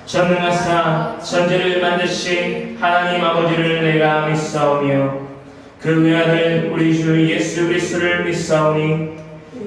전능하사 천지를 만드신 하나님 아버지를 내가 믿사오며 그 외아들 우리 주 예수 그리스도를 믿사오니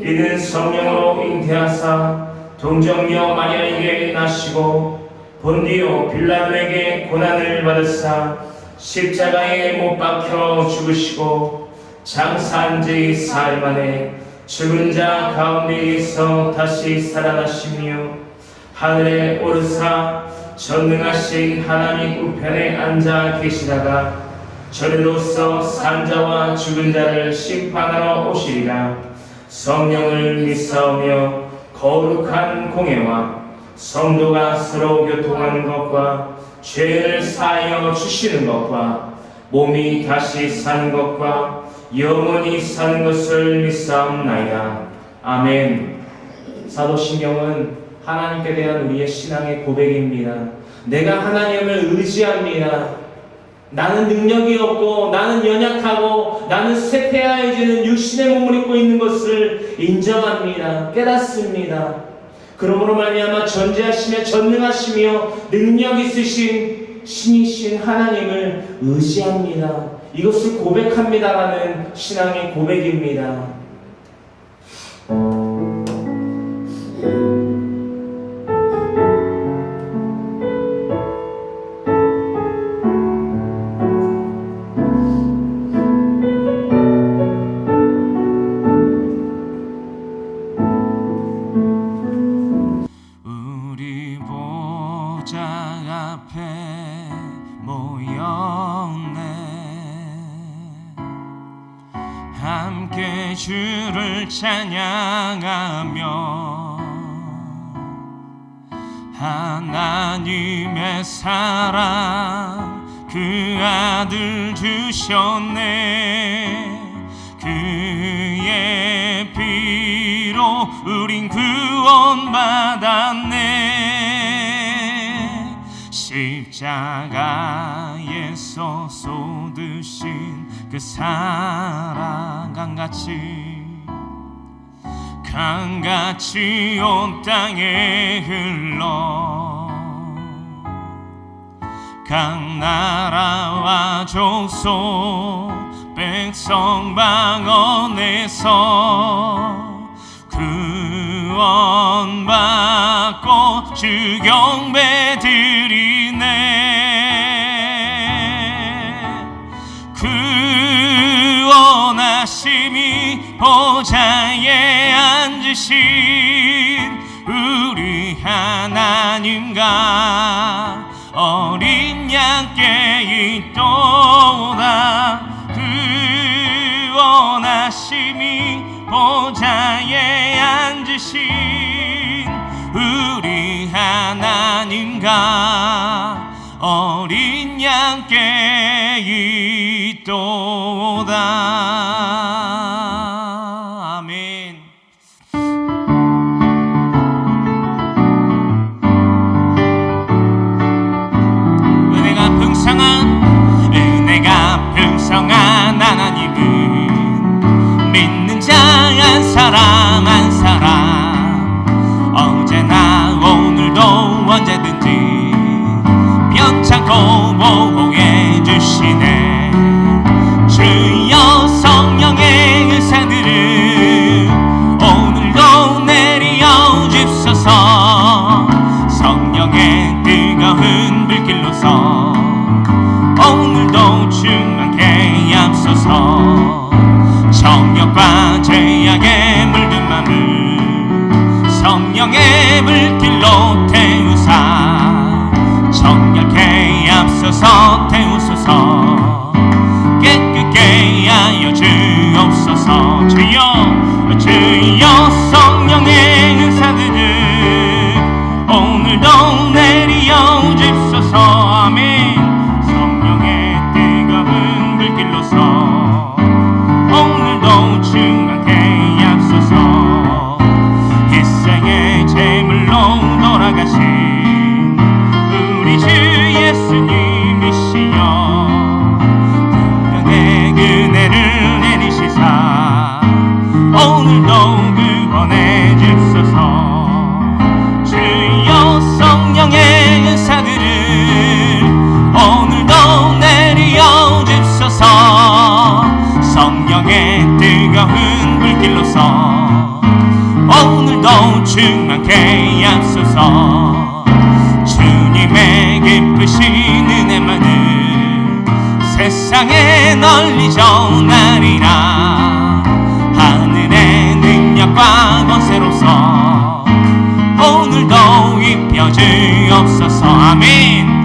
이는 성령으로 잉태하사 동정녀 마리아에게 나시고 본디오 빌라도에게 고난을 받으사 십자가에 못 박혀 죽으시고 장사한 지 사흘 만에 죽은 자 가운데에서 다시 살아나시며 하늘에 오르사 전능하신 하나님 우편에 앉아 계시다가 저리로서 산자와 죽은 자를 심판하러 오시리라. 성령을 믿사오며 거룩한 공예와 성도가 서로 교통하는 것과 죄를 사하여 주시는 것과 몸이 다시 사는 것과 영원히 사는 것을 믿사옵나이다. 아멘. 사도신경은 하나님께 대한 우리의 신앙의 고백입니다. 내가 하나님을 의지합니다. 나는 능력이 없고 나는 연약하고 나는 쇠퇴하여지는 육신의 몸을 입고 있는 것을 인정합니다. 깨닫습니다. 그러므로 말미암아 전지하시며 전능하시며 능력 있으신 신이신 하나님을 의지합니다. 이것을 고백합니다라는 신앙의 고백입니다. 함께 주를 찬양하며 하나님의 사랑 그 아들 주셨네. 그의 피로 우린 구원받았네. 십자가에서 쏟으신 그 사랑 강같이 온 땅에 흘러 각 나라와 족속 백성 방언에서 구원받고 주 경배 드리네. 구원하심이 보좌에 앉으신 우리 하나님과 어린 양께 있도다. 구원하심이 보좌에 앉으신 우리 하나님과 어린 양께 있도다. 아멘. 은혜가 풍성한 하나님은 믿는 자 한 사람 한 사람 어제나 오늘도 언제든지 변찮고 보호해 주시네. 주여 성령의 의사들을 오늘도 내려 주소서. 성령의 뜨거운 불길로서 오늘도 충만케 앞서서. 정욕과 죄악에 물든 맘을 성령의 불길로 태우사 정결케 앞서서 태우소서. 깨끗게 하여 주옵소서. 주여 성령의 은사들을 오늘도 내려 주소서. 아멘. 성령의 뜨거운 불길로서 오늘도 충만케 앞서서. 희생의 제물로 돌아가신 우리 주 예수님이시여 충만케 하소서. 주님의 기쁘신 은혜만을 세상에 널리 전하리라. 하늘의 능력과 권세로서 오늘도 입혀주옵소서. 아멘.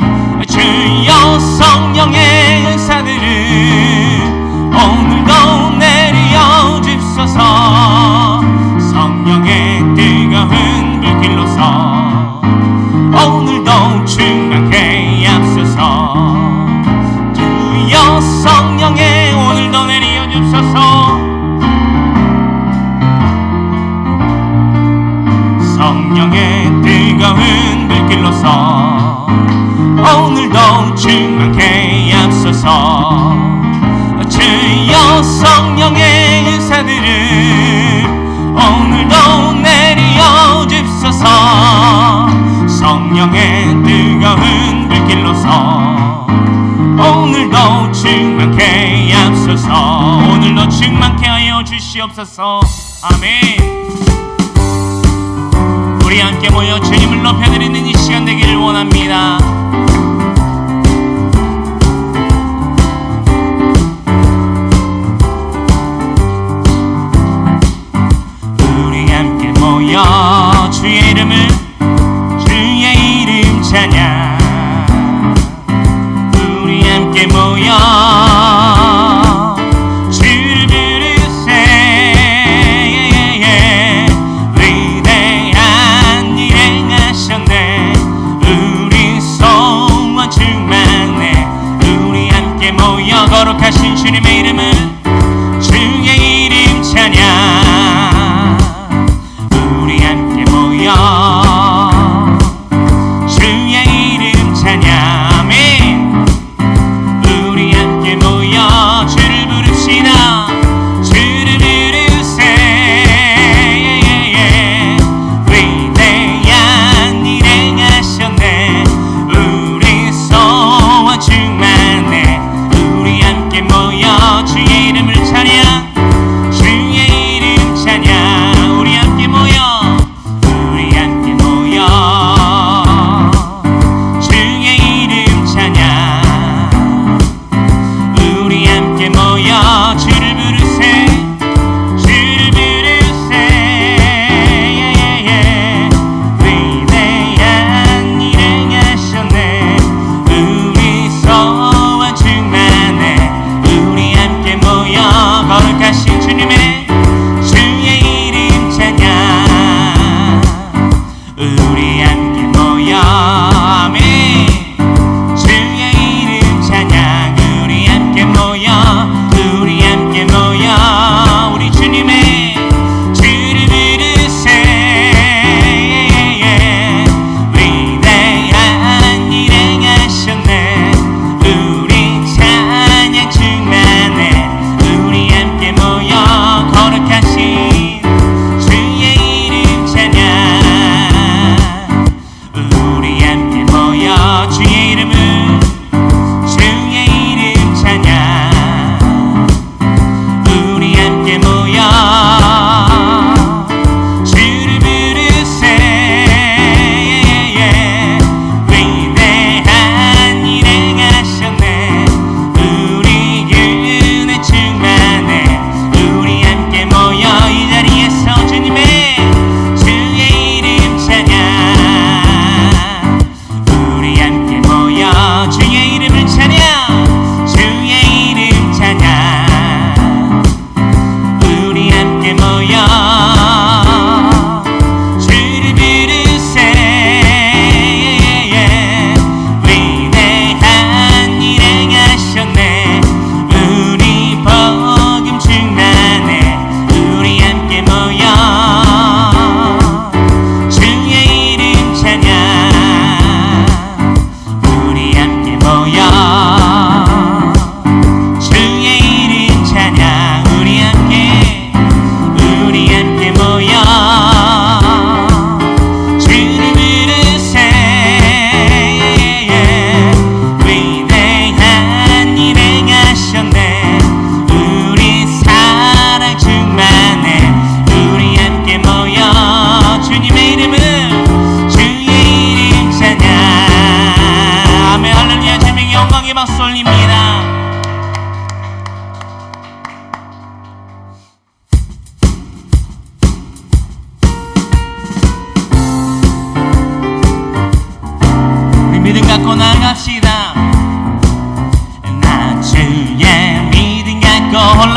주여 성령의 은사들을 오늘도 내려 주소서. 성령의 뜨거운 불길로서 오늘도 충만케 하소서. 주여 성령의 오늘도 내려 주소서. 성령의 뜨거운 불길로서 오늘도 충만케 하소서. 주여 성령의 은사들을 오늘도 내려 주소서. 성령의 뜨거운 불길로서 오늘도 충만케 하소서. 오늘도 충만케 하여 주시옵소서. 아멘. 우리 함께 모여 주님을 높여드리는 이 시간 되기를 원합니다. 우리 함께 모여 주의 이름을, 주의 이름 찬양. 우리 함께 모여 주를 부르세. 위대한 일 행하셨네. 우리 소원 충만해. 우리 함께 모여 거룩하신 주님의 이름을, 주의 이름 찬양. 우리 함께 모여 주의 이름 찬양. 아멘. 우리 함께 모여 주를 부릅시다. 주를 부르세. 위대한 일 행하셨네. 우리 소원 충만해. 우리 함께 모여 주의 이름을 찬양. 주의 이름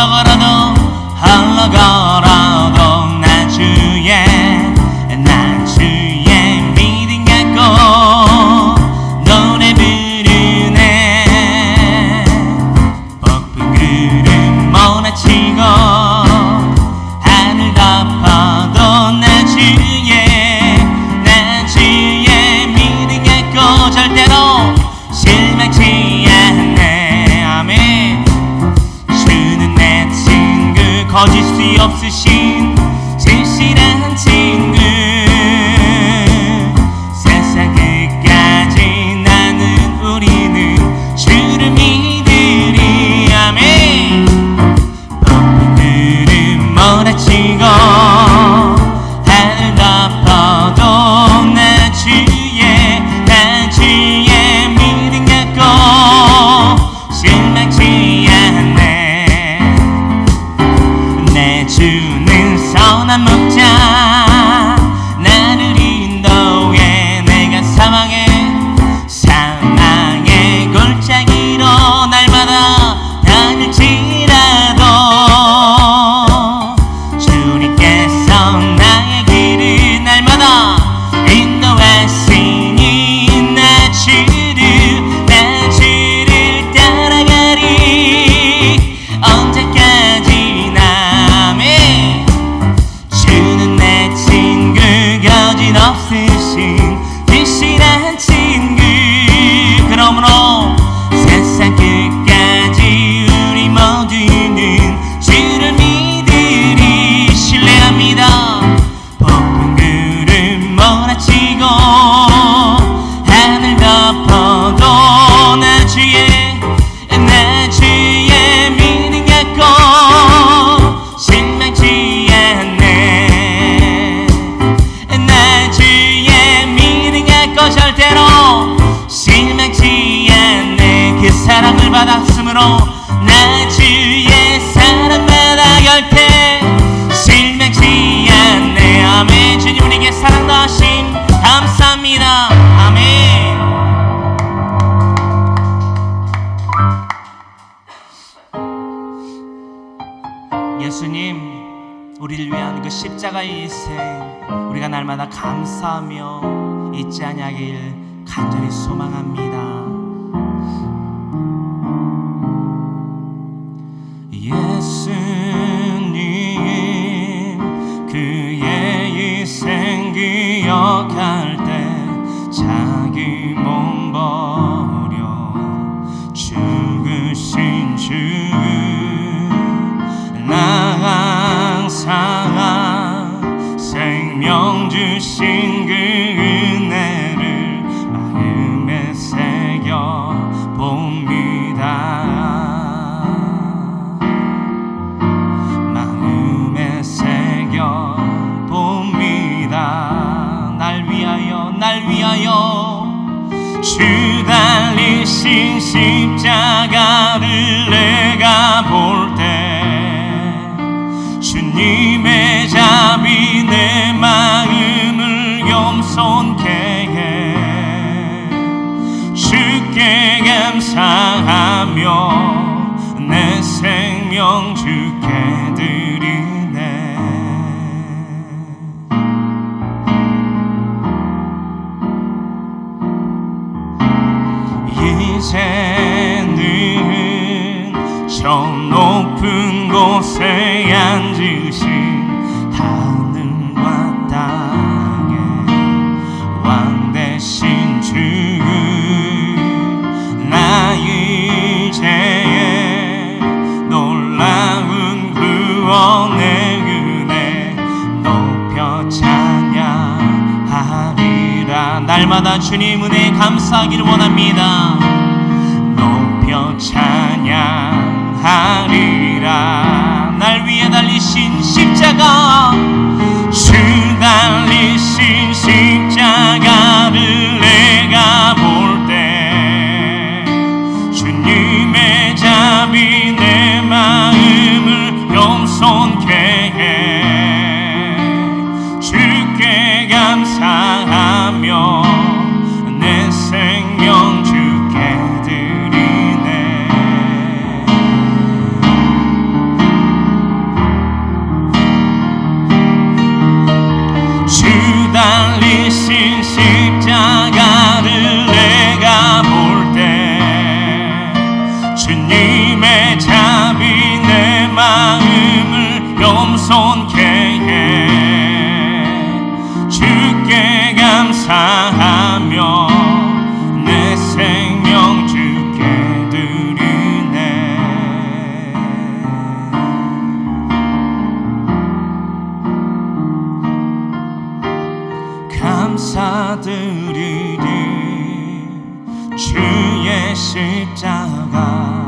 홀로 걸어도 난 주의 믿음 갖고 노래 부르네. 폭풍 구름 몰아치고 하늘 덮어도 난 주의 믿음 갖고 절대로 실망치 않네. 아멘. 주는 내 친구, 거짓 수 없으신 진실한 친구. 세상 끝까지 우리는 주를 믿으리. 아멘. 폭풍 구름 몰아치고 하늘 덮어도 난 주의 믿음 갖고 실망치 않네. 내 주는 선한 목자, 나를 인도해. 내가 사망의 골짜기로 날마다 다닐지라도 주님께서 나의 길을 날마다 인도하시니 나 주를 따라가리. 언제까지나. 아멘. 주는 내 친구, 거짓 없으신 진실한 친구. 그러므로 세상 끝까지 우리 모두는 주를 믿으리. 신뢰합니다. 폭풍 구름 몰아치고 하늘 덮어도 나 주의 믿음 갖고 실망치 않네. 나 주의 믿음 갖고 절대로 실망치 않네. 그 사랑을 받았으므로 나 주의 사랑받아 절대 실망치 않네. 아멘. 주님 우리에게 사랑 더하심 감사합니다. 아멘. 예수님, 우리를 위한 그 십자가의 희생 우리가 날마다 감사하며 잊지 아니하길 간절히 소망합니다. 예수님, 그의 희생 기억할 때 자기 몸 버려 죽으신 주, 나 항상 생명 주신 그 은혜를 마음에 새겨 봅니다. 마음에 새겨 봅니다. 날 위하여 주 달리신 십자가를 내가 볼 때 주님의 자비 내 마음을 겸손케 해. 주께 감사하며 내 생명 주께 드리네. 이제는 저 높은 곳에 앉으신 하늘과 땅의 왕 되신 주, 나 이제 놀라운 구원의 은혜 높여 찬양하리라. 날마다 주님 은혜에 감사하기를 원합니다. 높여 찬양하리라. 날 위해 달리신 십자가, 주 달리신 십자가를 내가 볼 때 주님의 자비 내 마음을 겸손케 해. 주께 감사하며 내 생명 주께 드리네. 주님의 자비 내 마음을 겸손케 해 주께 감사하며 내 생명 주께 드리네. 감사드리리 주의 십자가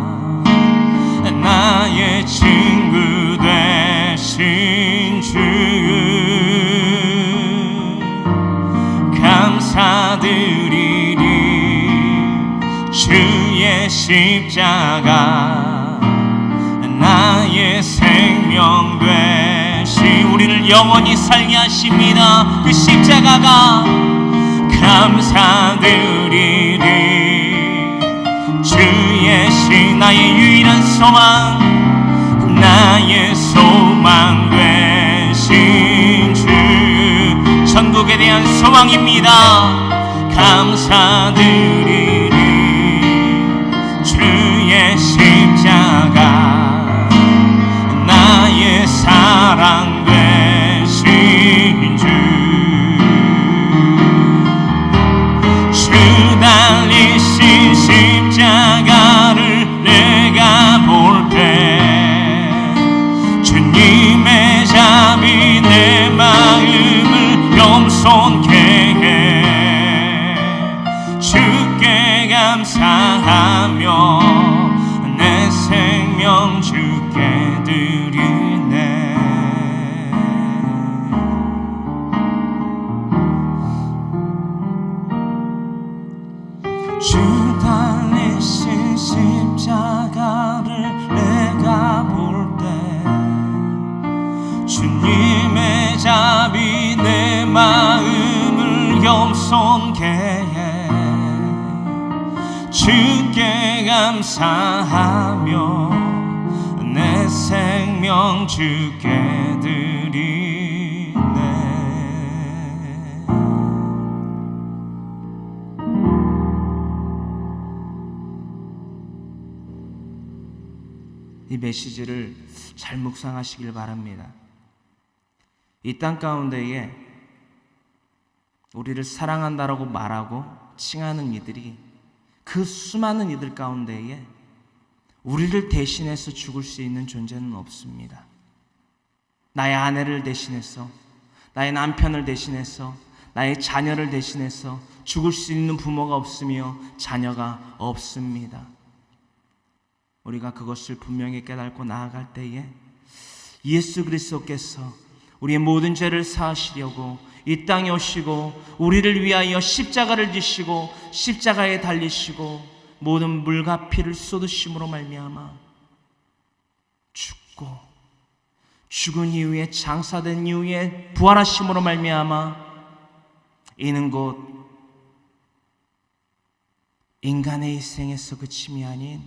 나의 친구 되신 주 감사드리리 주의 십자가 나의 생명 되신 우리를 영원히 살게 하십니다. 그 십자가가 감사드리리 주의 신 나의 유일한 소망 나의 소망 되신 주 천국에 대한 소망입니다. 감사드리리 주의 십자가 나의 사랑 되신 주 달리신 십자가를 내가 볼 때 주님의 자비 내 마음을 겸손케 해 주께 감사하며 내 생명 주께 드리네. 주 달리신 십자가를 내가 볼 때 주님의 자비 내 마음을 겸손케 해 주께 감사하며 내 생명 주께 드리네. 이 메시지를 잘 묵상하시길 바랍니다. 이 땅 가운데에 우리를 사랑한다라고 말하고 칭하는 이들이 그 수많은 이들 가운데에 우리를 대신해서 죽을 수 있는 존재는 없습니다. 나의 아내를 대신해서, 나의 남편을 대신해서, 나의 자녀를 대신해서 죽을 수 있는 부모가 없으며 자녀가 없습니다. 우리가 그것을 분명히 깨닫고 나아갈 때에 예수 그리스도께서 우리의 모든 죄를 사하시려고 이 땅에 오시고 우리를 위하여 십자가를 지시고 십자가에 달리시고 모든 물과 피를 쏟으심으로 말미암아 죽고 죽은 이후에 장사된 이후에 부활하심으로 말미암아 이는 곧 인간의 희생에서 그침이 아닌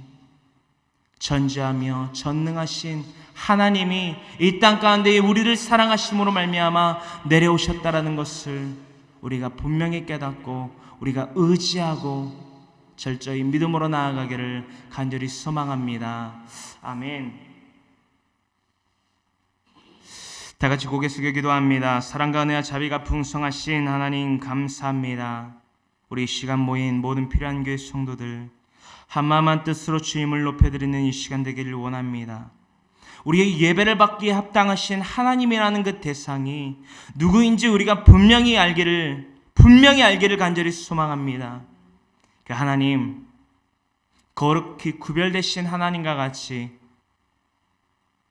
전지하며 전능하신 하나님이 이 땅 가운데에 우리를 사랑하심으로 말미암아 내려오셨다라는 것을 우리가 분명히 깨닫고 우리가 의지하고 철저히 믿음으로 나아가기를 간절히 소망합니다. 아멘. 다 같이 고개 숙여 기도합니다. 사랑과 은혜와 자비가 풍성하신 하나님 감사합니다. 우리 이 시간 모인 모든 필요한 교회 성도들 한마음 한 뜻으로 주님을 높여드리는 이 시간 되기를 원합니다. 우리의 예배를 받기에 합당하신 하나님이라는 그 대상이 누구인지 우리가 분명히 알기를 간절히 소망합니다. 그 하나님, 거룩히 구별되신 하나님과 같이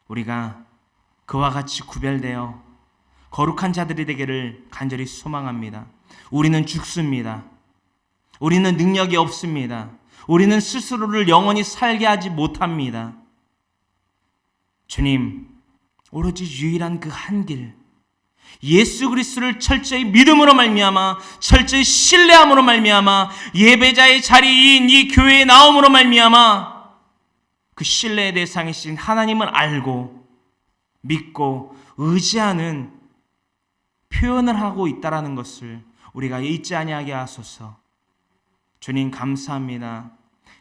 우리가 그와 같이 구별되어 거룩한 자들이 되기를 간절히 소망합니다. 우리는 죽습니다. 우리는 능력이 없습니다. 우리는 스스로를 영원히 살게 하지 못합니다. 주님, 오로지 유일한 그 한 길, 예수 그리스도를 철저히 믿음으로 말미암아 철저히 신뢰함으로 말미암아 예배자의 자리인 이 교회에 나옴으로 말미암아 그 신뢰의 대상이신 하나님을 알고 믿고 의지하는 표현을 하고 있다라는 것을 우리가 잊지 아니하게 하소서. 주님 감사합니다.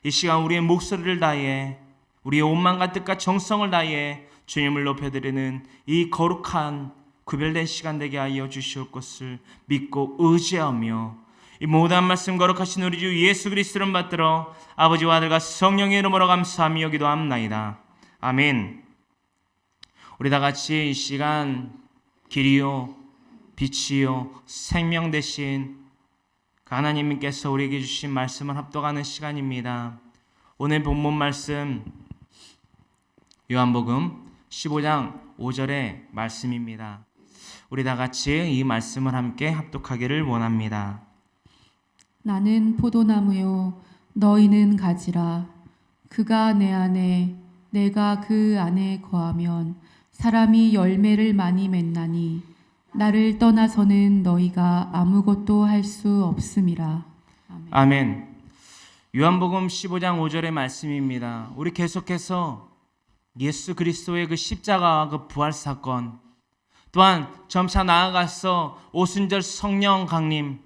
이 시간 우리의 목소리를 다해 우리의 온 마음과 뜻과 정성을 다해 주님을 높여드리는 이 거룩한 구별된 시간 되게 하여 주시올 것을 믿고 의지하며 이 모든 말씀 거룩하신 우리 주 예수 그리스도를 받들어 아버지와 아들과 성령의 이름으로 감사하며 기도합나이다. 아멘. 우리 다 같이 이 시간 길이요 빛이요 생명 되신 그 하나님께서 우리에게 주신 말씀을 합독하는 시간입니다. 오늘 본문 말씀 요한복음 15장 5절의 말씀입니다. 우리 다 같이 이 말씀을 함께 합독하기를 원합니다. 나는 포도나무요 너희는 가지라. 그가 내 안에 내가 그 안에 거하면 사람이 열매를 많이 맺나니 나를 떠나서는 너희가 아무것도 할 수 없음이라. 아멘. 아멘. 요한복음 15장 5절의 말씀입니다. 우리 계속해서 예수 그리스도의 그 십자가와 그 부활 사건, 또한 점차 나아가서 오순절 성령 강림,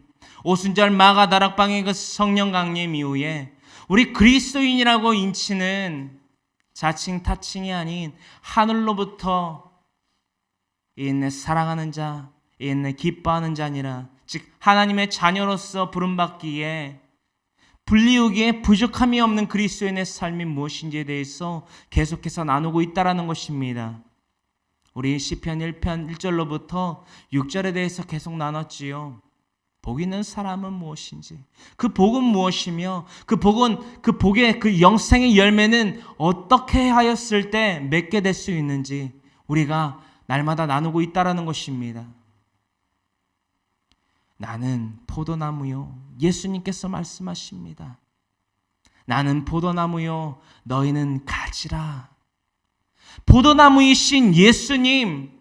오순절 마가 다락방의 그 성령 강림 이후에 우리 그리스도인이라고 인치는 자칭 타칭이 아닌 하늘로부터 있네 사랑하는 자, 있네 기뻐하는 자니라, 즉 하나님의 자녀로서 부름받기에 불리우기에 부족함이 없는 그리스도인의 삶이 무엇인지에 대해서 계속해서 나누고 있다라는 것입니다. 우리 시편 1편 1절로부터 6절에 대해서 계속 나눴지요. 복 있는 사람은 무엇인지, 그 복은 무엇이며 그 복의 그 영생의 열매는 어떻게 하였을 때 맺게 될 수 있는지 우리가 날마다 나누고 있다라는 것입니다. 나는 포도나무요, 예수님께서 말씀하십니다. 나는 포도나무요 너희는 가지라. 포도나무이신 예수님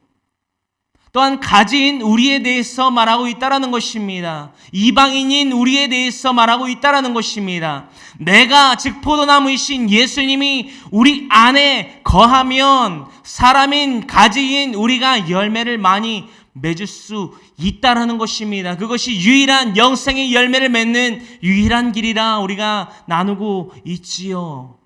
또한 가지인 우리에 대해서 말하고 있다라는 것입니다. 이방인인 우리에 대해서 말하고 있다라는 것입니다. 내가 즉 포도나무이신 예수님이 우리 안에 거하면 사람인 가지인 우리가 열매를 많이 맺을 수 있다라는 것입니다. 그것이 유일한 영생의 열매를 맺는 유일한 길이라 우리가 나누고 있지요.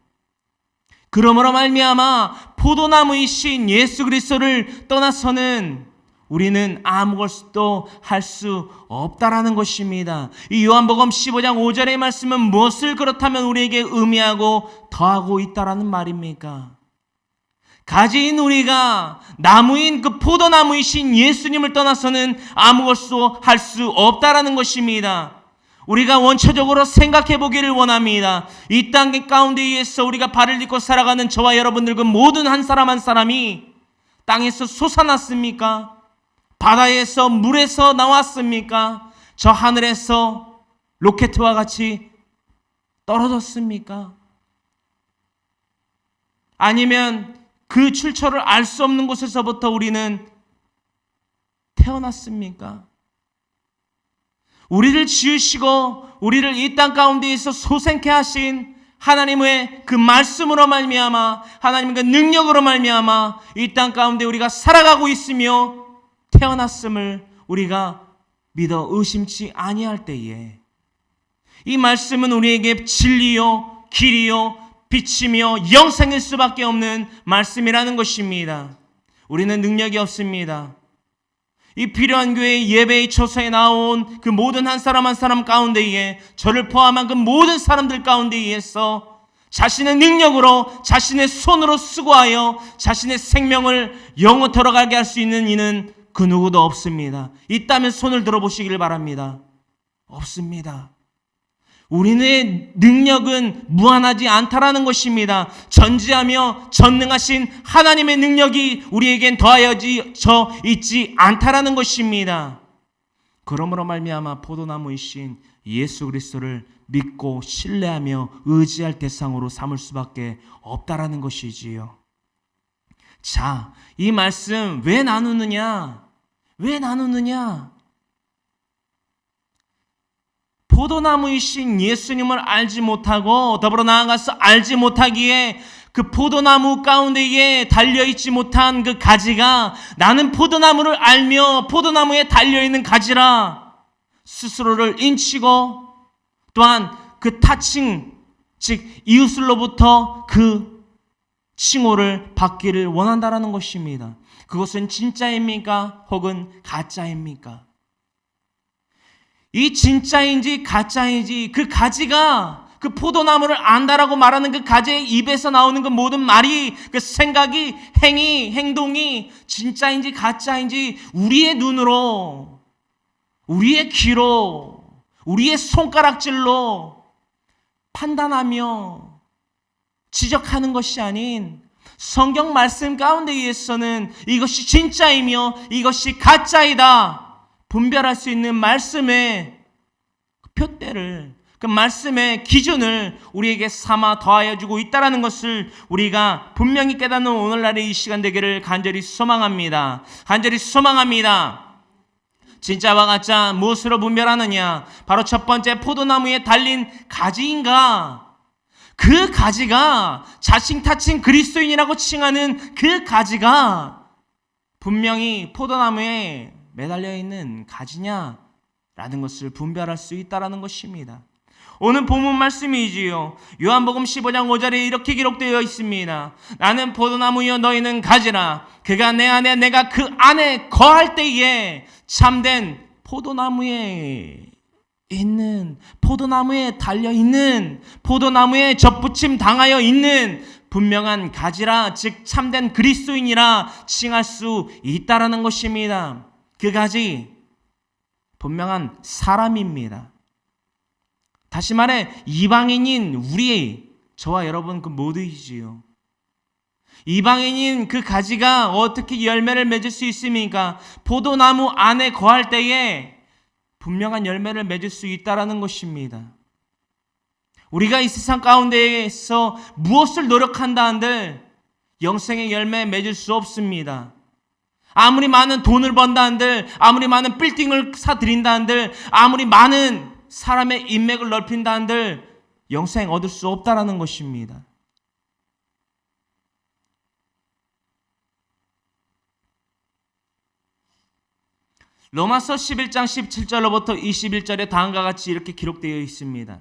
그러므로 말미암아 포도나무이신 예수 그리스도를 떠나서는 우리는 아무것도 할 수 없다라는 것입니다. 이 요한복음 15장 5절의 말씀은 무엇을 그렇다면 우리에게 의미하고 더하고 있다라는 말입니까? 가지인 우리가 나무인 그 포도나무이신 예수님을 떠나서는 아무것도 할 수 없다라는 것입니다. 우리가 원초적으로 생각해 보기를 원합니다. 이 땅 가운데에서 우리가 발을 딛고 살아가는 저와 여러분들 그 모든 한 사람 한 사람이 땅에서 솟아났습니까? 바다에서 물에서 나왔습니까? 저 하늘에서 로켓과 같이 떨어졌습니까? 아니면 그 출처를 알 수 없는 곳에서부터 우리는 태어났습니까? 우리를 지으시고 우리를 이 땅 가운데에서 소생케 하신 하나님의 그 말씀으로 말미암아 하나님의 그 능력으로 말미암아 이 땅 가운데 우리가 살아가고 있으며 태어났음을 우리가 믿어 의심치 아니할 때에 이 말씀은 우리에게 진리요 길이요 빛이며 영생일 수밖에 없는 말씀이라는 것입니다. 우리는 능력이 없습니다. 이 필요한 교회 예배의 초소에 나온 그 모든 한 사람 한 사람 가운데에 저를 포함한 그 모든 사람들 가운데에서 자신의 능력으로 자신의 손으로 수고하여 자신의 생명을 영원토록 가게 할 수 있는 이는 그 누구도 없습니다. 있다면 손을 들어보시길 바랍니다. 없습니다. 우리의 능력은 무한하지 않다라는 것입니다. 전지하며 전능하신 하나님의 능력이 우리에겐 더하여져 있지 않다라는 것입니다. 그러므로 말미암아 포도나무이신 예수 그리스도를 믿고 신뢰하며 의지할 대상으로 삼을 수밖에 없다라는 것이지요. 자, 이 말씀 왜 나누느냐? 왜 나누느냐? 포도나무이신 예수님을 알지 못하고 더불어 나아가서 알지 못하기에 그 포도나무 가운데에 달려있지 못한 그 가지가 나는 포도나무를 알며 포도나무에 달려있는 가지라 스스로를 인치고 또한 그 타칭 즉 이웃으로부터 그 칭호를 받기를 원한다라는 것입니다. 그것은 진짜입니까? 혹은 가짜입니까? 이 진짜인지 가짜인지 그 가지가 그 포도나무를 안다라고 말하는 그 가지의 입에서 나오는 그 모든 말이 그 생각이 행위 행동이 진짜인지 가짜인지 우리의 눈으로 우리의 귀로 우리의 손가락질로 판단하며 지적하는 것이 아닌 성경 말씀 가운데에서는 이것이 진짜이며 이것이 가짜이다 분별할 수 있는 말씀의 표대를 그 말씀의 기준을 우리에게 삼아 더하여 주고 있다는 것을 우리가 분명히 깨닫는 오늘날의 이 시간 되기를 간절히 소망합니다. 간절히 소망합니다. 진짜와 가짜 무엇으로 분별하느냐? 바로 첫 번째 포도나무에 달린 가지인가? 그 가지가 자칭 타칭 그리스도인이라고 칭하는 그 가지가 분명히 포도나무에 매달려 있는 가지냐라는 것을 분별할 수 있다는 것입니다. 오늘 본문 말씀이지요. 요한복음 15장 5절에 이렇게 기록되어 있습니다. 나는 포도나무여 너희는 가지라. 그가 내 안에 내가 그 안에 거할 때에 참된 포도나무에 있는 포도나무에 달려있는 포도나무에 접붙임 당하여 있는 분명한 가지라 즉 참된 그리스도인이라 칭할 수 있다라는 것입니다. 그 가지 분명한 사람입니다. 다시 말해 이방인인 우리 저와 여러분 그 모두이지요. 이방인인 그 가지가 어떻게 열매를 맺을 수 있습니까? 포도나무 안에 거할 때에 분명한 열매를 맺을 수 있다라는 것입니다. 우리가 이 세상 가운데에서 무엇을 노력한다 한들 영생의 열매 맺을 수 없습니다. 아무리 많은 돈을 번다 한들 아무리 많은 빌딩을 사들인다 한들 아무리 많은 사람의 인맥을 넓힌다 한들 영생 얻을 수 없다라는 것입니다. 로마서 11장 17절로부터 21절에 다음과 같이 이렇게 기록되어 있습니다.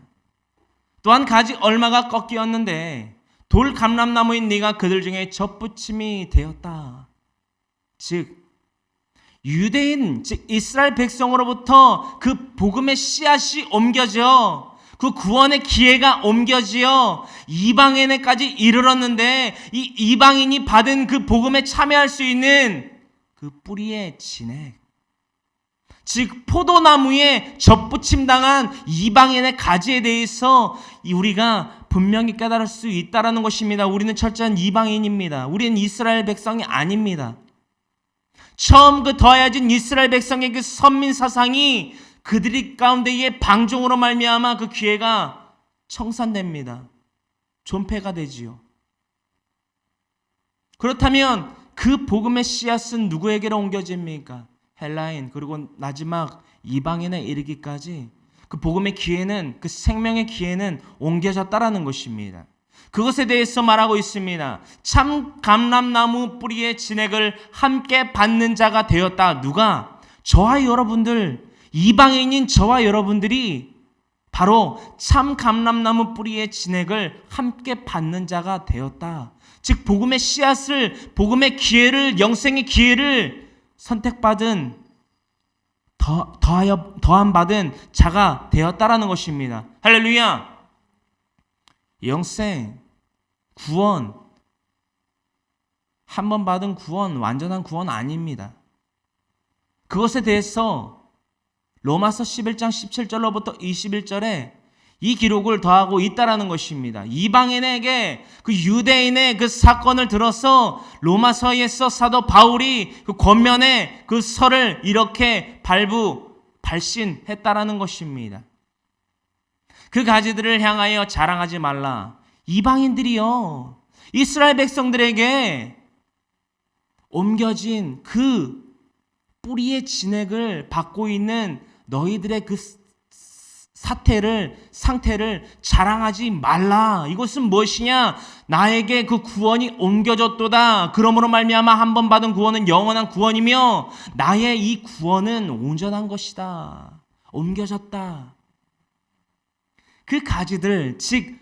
또한 가지 얼마가 꺾이었는데 돌 감람나무인 네가 그들 중에 접붙임이 되었다. 즉 유대인 즉 이스라엘 백성으로부터 그 복음의 씨앗이 옮겨져 그 구원의 기회가 옮겨지어 이방인에까지 이르렀는데 이 이방인이 받은 그 복음에 참여할 수 있는 그 뿌리의 진액 즉 포도나무에 접붙임당한 이방인의 가지에 대해서 우리가 분명히 깨달을 수 있다는 것입니다. 우리는 철저한 이방인입니다. 우리는 이스라엘 백성이 아닙니다. 처음 그 더해진 이스라엘 백성의 그 선민 사상이 그들이 가운데에 방종으로 말미암아 그 기회가 청산됩니다. 존폐가 되지요. 그렇다면 그 복음의 씨앗은 누구에게로 옮겨집니까? 헬라인 그리고 마지막 이방인에 이르기까지 그 복음의 기회는 그 생명의 기회는 옮겨졌다라는 것입니다. 그것에 대해서 말하고 있습니다. 참 감람나무 뿌리의 진액을 함께 받는 자가 되었다. 누가? 저와 여러분들 이방인인 저와 여러분들이 바로 참 감람나무 뿌리의 진액을 함께 받는 자가 되었다. 즉 복음의 씨앗을 복음의 기회를 영생의 기회를 선택받은 더함 받은 자가 되었다라는 것입니다. 할렐루야. 영생, 구원, 한 번 받은 구원, 완전한 구원 아닙니다. 그것에 대해서 로마서 11장 17절로부터 21절에 이 기록을 더하고 있다라는 것입니다. 이방인에게 그 유대인의 그 사건을 들어서 로마서에서 사도 바울이 그 권면에 그 설을 이렇게 발신했다라는 것입니다. 그 가지들을 향하여 자랑하지 말라. 이방인들이요 이스라엘 백성들에게 옮겨진 그 뿌리의 진액을 받고 있는 너희들의 그 상태를 자랑하지 말라. 이것은 무엇이냐? 나에게 그 구원이 옮겨졌도다. 그러므로 말미암아 한 번 받은 구원은 영원한 구원이며 나의 이 구원은 온전한 것이다. 옮겨졌다. 그 가지들 즉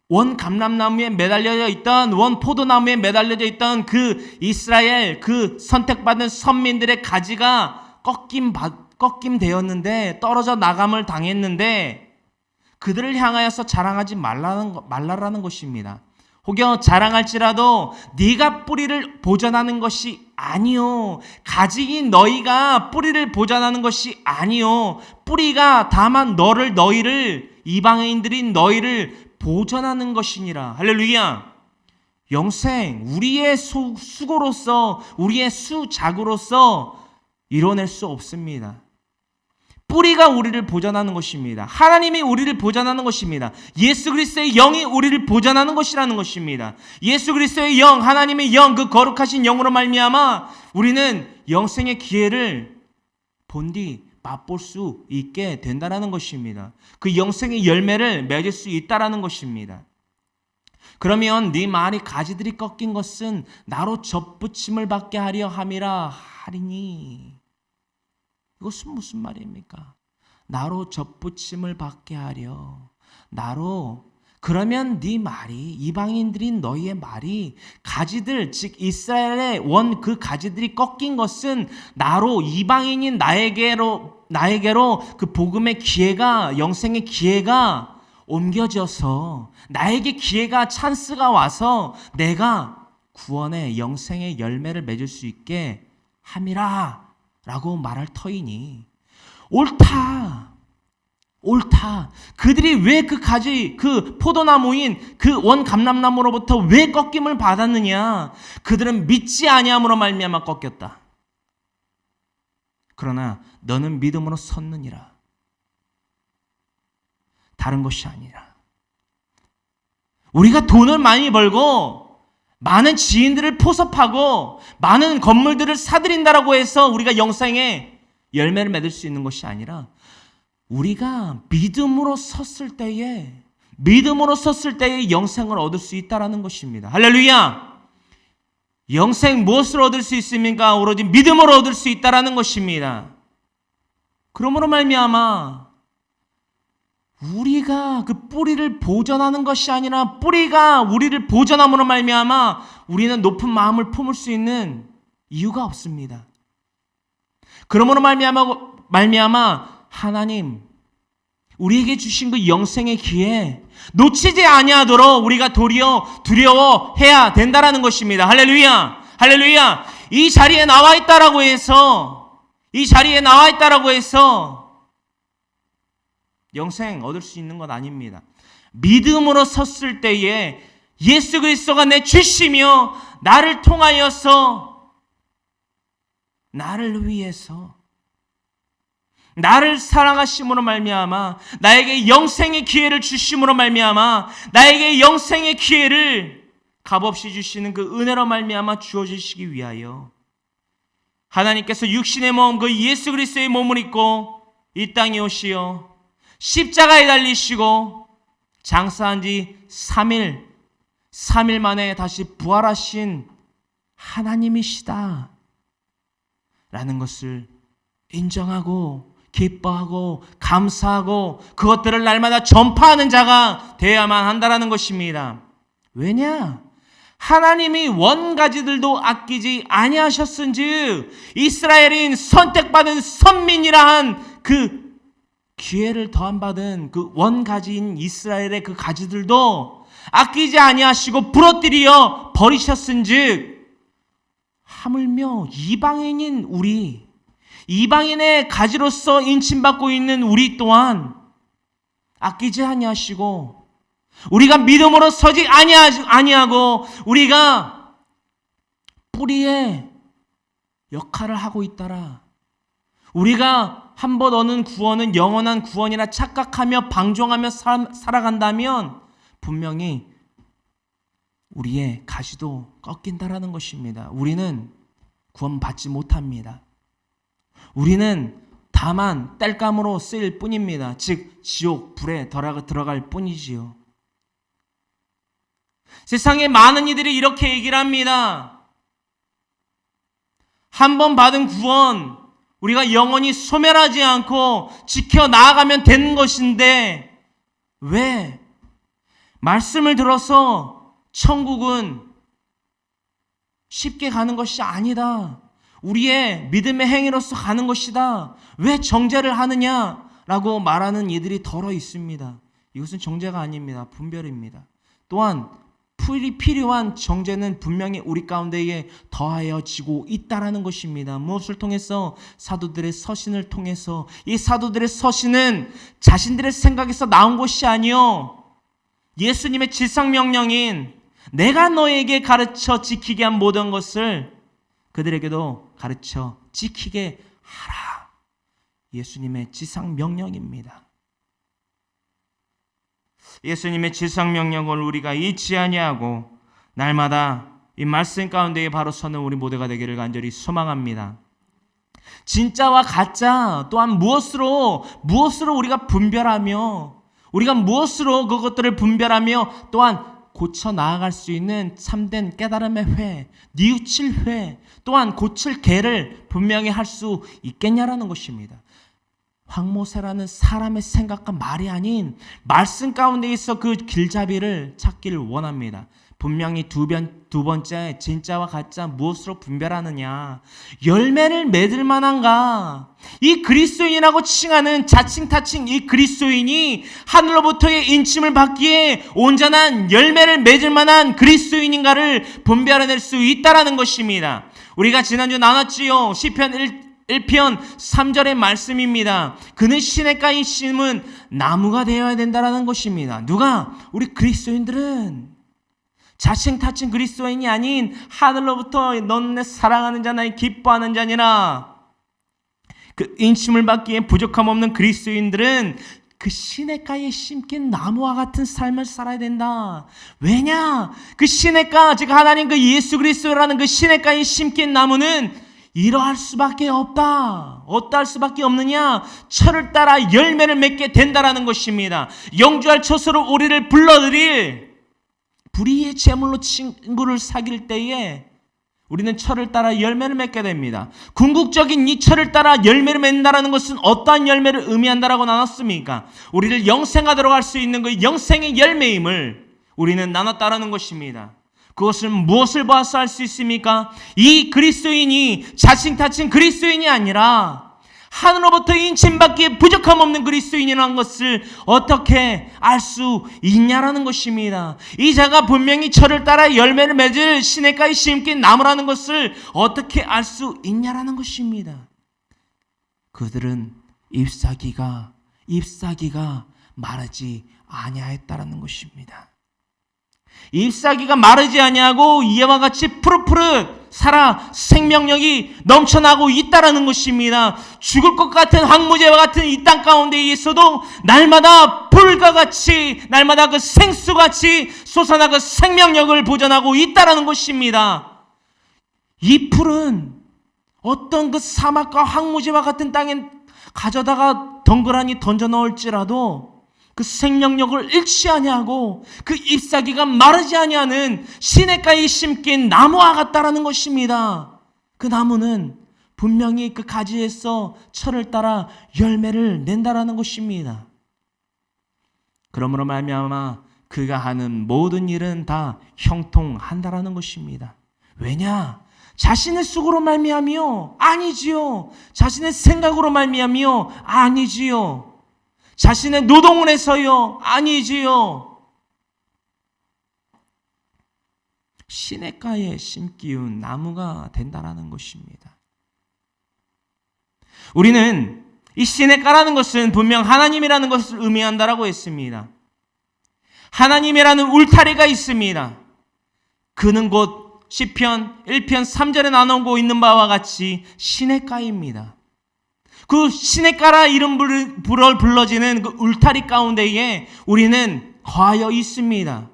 원 감람나무에 매달려져 있던, 원 포도나무에 매달려져 있던 그 이스라엘, 그 선택받은 선민들의 가지가 꺾임 되었는데, 떨어져 나감을 당했는데, 그들을 향하여서 자랑하지 말라라는 것입니다. 혹여 자랑할지라도 네가 뿌리를 보전하는 것이 아니요, 가지인 너희가 뿌리를 보전하는 것이 아니요, 뿌리가 다만 너희를, 이방인들인 너희를 보전하는 것이니라. 할렐루야. 영생, 우리의 수고로서, 우리의 수작으로서 이뤄낼 수 없습니다. 뿌리가 우리를 보전하는 것입니다. 하나님이 우리를 보전하는 것입니다. 예수 그리스도의 영이 우리를 보전하는 것이라는 것입니다. 예수 그리스도의 영, 하나님의 영, 그 거룩하신 영으로 말미암아 우리는 영생의 기회를 본디 맛볼 수 있게 된다는 것입니다. 그 영생의 열매를 맺을 수 있다는 것입니다. 그러면 네 말이 가지들이 꺾인 것은 나로 접붙임을 받게 하려 함이라 하리니, 이것은 무슨 말입니까? 나로 접붙임을 받게 하려. 나로. 그러면 네 말이, 이방인들인 너희의 말이, 가지들, 즉 이스라엘의 원 그 가지들이 꺾인 것은 나로, 이방인인 나에게로 그 복음의 기회가, 영생의 기회가 옮겨져서, 나에게 기회가, 찬스가 와서 내가 구원의 영생의 열매를 맺을 수 있게 함이라 라고 말할 터이니, 옳다. 그들이 왜 그 가지, 그 포도나무인 그 원 감람나무로부터 왜 꺾임을 받았느냐? 그들은 믿지 아니함으로 말미암아 꺾였다. 그러나 너는 믿음으로 섰느니라. 다른 것이 아니라. 우리가 돈을 많이 벌고 많은 지인들을 포섭하고 많은 건물들을 사들인다라고 해서 우리가 영생의 열매를 맺을 수 있는 것이 아니라, 우리가 믿음으로 섰을 때에 영생을 얻을 수 있다라는 것입니다. 할렐루야. 영생 무엇을 얻을 수 있습니까? 오로지 믿음으로 얻을 수 있다라는 것입니다. 그러므로 말미암아 우리가 그 뿌리를 보전하는 것이 아니라, 뿌리가 우리를 보전함으로 말미암아 우리는 높은 마음을 품을 수 있는 이유가 없습니다. 그러므로 말미암아 하나님 우리에게 주신 그 영생의 기회 놓치지 아니하도록 우리가 도리어 두려워해야 된다라는 것입니다. 할렐루야. 할렐루야. 이 자리에 나와 있다라고 해서 영생 얻을 수 있는 것 아닙니다. 믿음으로 섰을 때에 예수 그리스도가 내 주시며 나를 통하여서, 나를 위해서, 나를 사랑하심으로 말미암아 나에게 영생의 기회를 주심으로 말미암아 나에게 영생의 기회를 값없이 주시는 그 은혜로 말미암아 주어주시기 위하여 하나님께서 육신의 몸, 그 예수 그리스도의 몸을 입고 이 땅에 오시어 십자가에 달리시고 장사한 지 3일 만에 다시 부활하신 하나님이시다 라는 것을 인정하고 기뻐하고 감사하고 그것들을 날마다 전파하는 자가 되어야만 한다라는 것입니다. 왜냐? 하나님이 원가지들도 아끼지 아니하셨은즉 이스라엘인 선택받은 선민이라 한 그 기회를 더함받은 그 원가지인 이스라엘의 그 가지들도 아끼지 아니하시고 부러뜨려 버리셨은즉 하물며 이방인인 우리, 이방인의 가지로서 인침받고 있는 우리 또한 아끼지 아니하시고 우리가 믿음으로 서지 아니하고 우리가 뿌리의 역할을 하고 있더라. 우리가 한 번 얻는 구원은 영원한 구원이라 착각하며 방종하며 살아간다면 분명히 우리의 가지도 꺾인다라는 것입니다. 우리는 구원받지 못합니다. 우리는 다만 땔감으로 쓰일 뿐입니다. 즉 지옥 불에 들어갈 뿐이지요. 세상에 많은 이들이 이렇게 얘기를 합니다. 한 번 받은 구원 우리가 영원히 소멸하지 않고 지켜 나아가면 되는 것인데 왜 말씀을 들어서 천국은 쉽게 가는 것이 아니다. 우리의 믿음의 행위로서 가는 것이다. 왜 정죄를 하느냐라고 말하는 이들이 덜어 있습니다. 이것은 정죄가 아닙니다. 분별입니다. 또한 필요한 정죄는 분명히 우리 가운데에 더하여지고 있다라는 것입니다. 무엇을 통해서? 사도들의 서신을 통해서. 이 사도들의 서신은 자신들의 생각에서 나온 것이 아니요, 예수님의 지상명령인 내가 너에게 가르쳐 지키게 한 모든 것을 그들에게도 가르쳐 지키게 하라. 예수님의 지상명령입니다. 예수님의 지상명령을 우리가 잊지 아니하고 날마다 이 말씀 가운데에 바로 서는 우리 모두가 되기를 간절히 소망합니다. 진짜와 가짜 또한 무엇으로 우리가 분별하며, 우리가 무엇으로 그것들을 분별하며 또한 고쳐 나아갈 수 있는 참된 깨달음의 회, 뉘우칠 회, 또한 고칠 개를 분명히 할 수 있겠냐라는 것입니다. 황모세라는 사람의 생각과 말이 아닌 말씀 가운데 있어 그 길잡이를 찾기를 원합니다. 분명히 두 번째, 진짜와 가짜 무엇으로 분별하느냐? 열매를 맺을 만한가? 이 그리스도인이라고 칭하는 자칭 타칭 이 그리스도인이 하늘로부터의 인침을 받기에 온전한 열매를 맺을 만한 그리스도인인가를 분별해낼 수 있다라는 것입니다. 우리가 지난주 나눴지요. 시편 1편 3절의 말씀입니다. 그는 시냇가에 심은 나무가 되어야 된다라는 것입니다. 누가? 우리 그리스도인들은 자칭 타칭 그리스도인이 아닌 하늘로부터 너는 내 사랑하는 자, 나의 기뻐하는 자니라. 그 인침을 받기에 부족함 없는 그리스도인들은 그 시냇가에 심긴 나무와 같은 삶을 살아야 된다. 왜냐? 그 시냇가, 즉 하나님 그 예수 그리스도라는 그 시냇가에 심긴 나무는 이러할 수밖에 없다. 어떠할 수밖에 없느냐? 철을 따라 열매를 맺게 된다라는 것입니다. 영주할 처소로 우리를 불러들일 불의의 제물로 친구를 사귈 때에 우리는 철을 따라 열매를 맺게 됩니다. 궁극적인 이 철을 따라 열매를 맺는다는 것은 어떠한 열매를 의미한다라고 나눴습니까? 우리를 영생하도록 할 수 있는 그 영생의 열매임을 우리는 나눴다라는 것입니다. 그것은 무엇을 봐서 알 수 있습니까? 이 그리스도인이 자칭 타칭 그리스도인이 아니라 하늘로부터 인침받기에 부족함 없는 그리스도인이라는 것을 어떻게 알 수 있냐라는 것입니다. 이 자가 분명히 철을 따라 열매를 맺을 시냇가에 심긴 나무라는 것을 어떻게 알 수 있냐라는 것입니다. 그들은 잎사귀가 마르지 아니하였다라는 것입니다. 잎사귀가 마르지 아니하고 이와 같이 푸릇푸릇 살아 생명력이 넘쳐나고 있다라는 것입니다. 죽을 것 같은 황무지와 같은 이 땅 가운데 있어도 날마다 불과 같이, 날마다 그 생수같이 솟아나 그 생명력을 보존하고 있다라는 것입니다. 이 풀은 어떤 그 사막과 황무지와 같은 땅에 가져다가 덩그러니 던져 넣을지라도 그 생명력을 잃지 아니하고 그 잎사귀가 마르지 아니하는 시냇가에 심긴 나무와 같다라는 것입니다. 그 나무는 분명히 그 가지에서 철을 따라 열매를 낸다라는 것입니다. 그러므로 말미암아 그가 하는 모든 일은 다 형통한다라는 것입니다. 왜냐? 자신의 쑥으로 말미암이요? 아니지요. 자신의 생각으로 말미암이요? 아니지요. 자신의 노동을 해서요? 아니지요. 시냇가에 심기운 나무가 된다라는 것입니다. 우리는 이 시냇가라는 것은 분명 하나님이라는 것을 의미한다라고 했습니다. 하나님이라는 울타리가 있습니다. 그는 곧 시편 1편 3절에 나누고 있는 바와 같이 시냇가입니다. 그 시냇가라 이름 불러지는 그 울타리 가운데에 우리는 거하여 있습니다.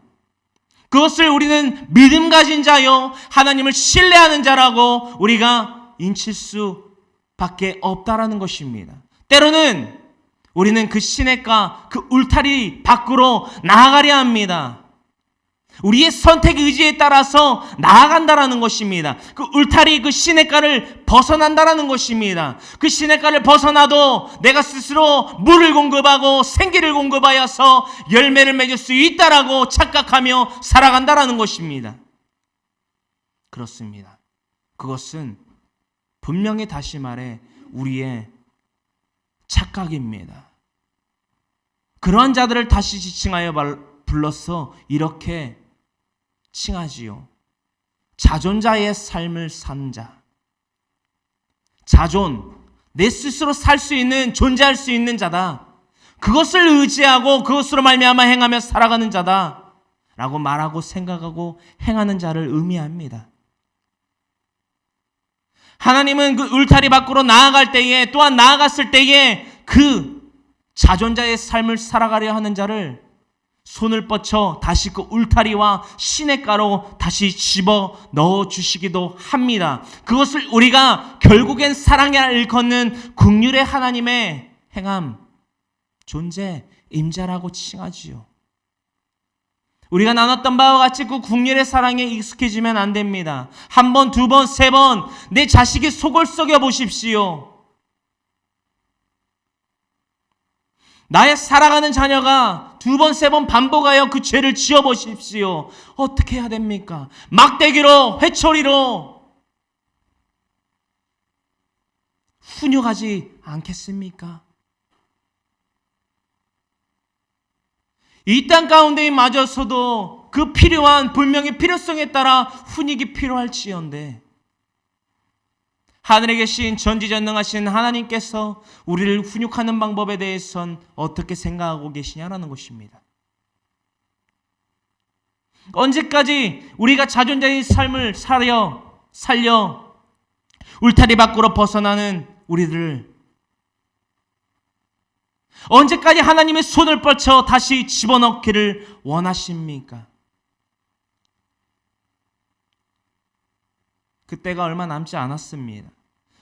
그것을 우리는 믿음 가진 자요 하나님을 신뢰하는 자라고 우리가 인칠 수밖에 없다라는 것입니다. 때로는 우리는 그 시냇가 그 울타리 밖으로 나아가려 합니다. 우리의 선택 의지에 따라서 나아간다라는 것입니다. 그 울타리, 그 시냇가를 벗어난다라는 것입니다. 그 시냇가를 벗어나도 내가 스스로 물을 공급하고 생기를 공급하여서 열매를 맺을 수 있다라고 착각하며 살아간다라는 것입니다. 그렇습니다. 그것은 분명히 다시 말해 우리의 착각입니다. 그러한 자들을 다시 지칭하여 불러서 이렇게 칭하지요. 자존자의 삶을 산 자. 자존, 내 스스로 살 수 있는, 존재할 수 있는 자다. 그것을 의지하고 그것으로 말미암아 행하며 살아가는 자다 라고 말하고 생각하고 행하는 자를 의미합니다. 하나님은 그 울타리 밖으로 나아갈 때에, 또한 나아갔을 때에 그 자존자의 삶을 살아가려 하는 자를 손을 뻗쳐 다시 그 울타리와 시냇가로 다시 집어 넣어 주시기도 합니다. 그것을 우리가 결국엔 사랑에 일컫는 긍휼의 하나님의 행함, 존재, 임자라고 칭하지요. 우리가 나눴던 바와 같이 그 긍휼의 사랑에 익숙해지면 안 됩니다. 한 번, 두 번, 세 번 내 자식의 속을 썩여 보십시오. 나의 살아가는 자녀가 두 번, 세 번 반복하여 그 죄를 지어 보십시오. 어떻게 해야 됩니까? 막대기로, 회초리로 훈육하지 않겠습니까? 이 땅 가운데 마저서도 그 필요한 분명히 필요성에 따라 훈육이 필요할지언데 하늘에 계신 전지전능하신 하나님께서 우리를 훈육하는 방법에 대해선 어떻게 생각하고 계시냐라는 것입니다. 언제까지 우리가 자존자의 삶을 살려 울타리 밖으로 벗어나는 우리들을 언제까지 하나님의 손을 뻗쳐 다시 집어넣기를 원하십니까? 그때가 얼마 남지 않았습니다.